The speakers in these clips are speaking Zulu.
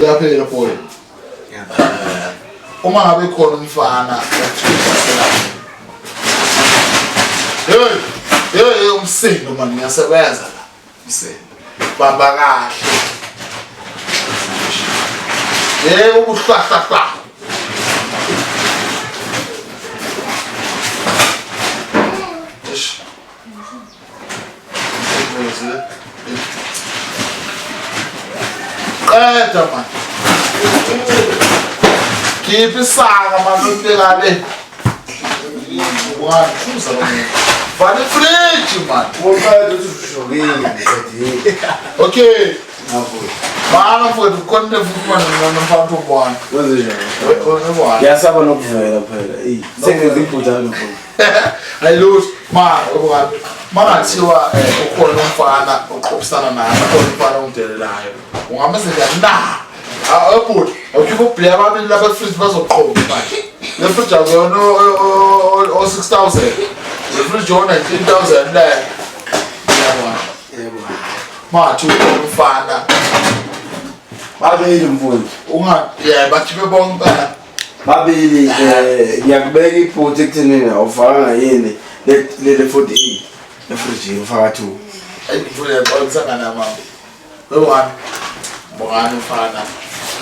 uyaphela boy. Uma ngabe khona umfana hey umsindo man ngiyasebenza la umsindo bamba kahle ubuhlahla qeda man khipha isaka manutengale wanchuza vale fridge man okay Mama mfowethu konke vuma nomfana ubona. Wenzeni? Yasaba nokuvela phela. Sengizibhutana mfowethu. Ayilus ma ubona. Mangathiwa ukhona umfana oqophisana naye, ukhona umfana ongidelelayo. Ungamase na. Awubona, awukhipha ubhleya ababili lapha efridge bazoqhoma manje. Le fridge akuyona o 6000. Le fridge yona 19000 le. Yabona. Mathi umfana babili mfowethu bakhiphe bonke babili ngiyakubeka iphutha ekuthenini awufakanga yini le 48 efrijini ufaka 2 ayifuna yaqolisana mama wewani bongani mfana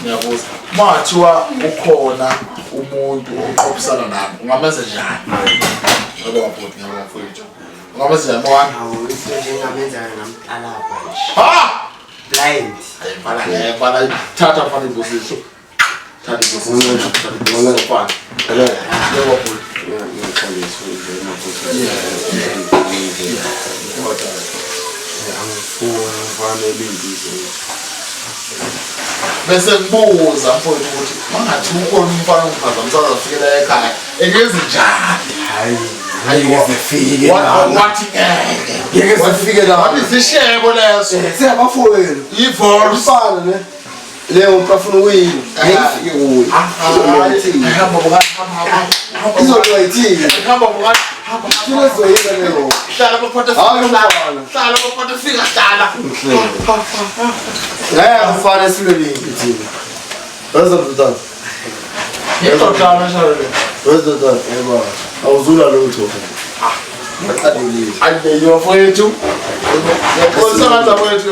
ngiyabuza mathiwa ukhona umuntu oqophisana nami ungamenza njani ngoba wabhoti ngiyafowethu ungamenza njani mwana njengamenza ngamqalapha ha blind Para tata fani position. Tata position. Tata fani. Hello. Hello. Bese ngibuza mfowethu ukuthi mangathi ukhona umfana ongiphazamisa afikela ekhaya engezi njani hayi ayizifike wathi ngeke sifike la wathi sishebo leso siyabafowenu ivorce ifana ne leyo ukafuna uyini ngeke kuwe hamba bokani izolwa ithini hamba bokani thina zoyela leyo hlala baphatha hlala baphatha fika hlala ufana silweni thina wezododana yedodana shalo wezododana yebo awuzula lutho Ayiyo mfowethu. Ngiyaqolisa ngathi mfowethu.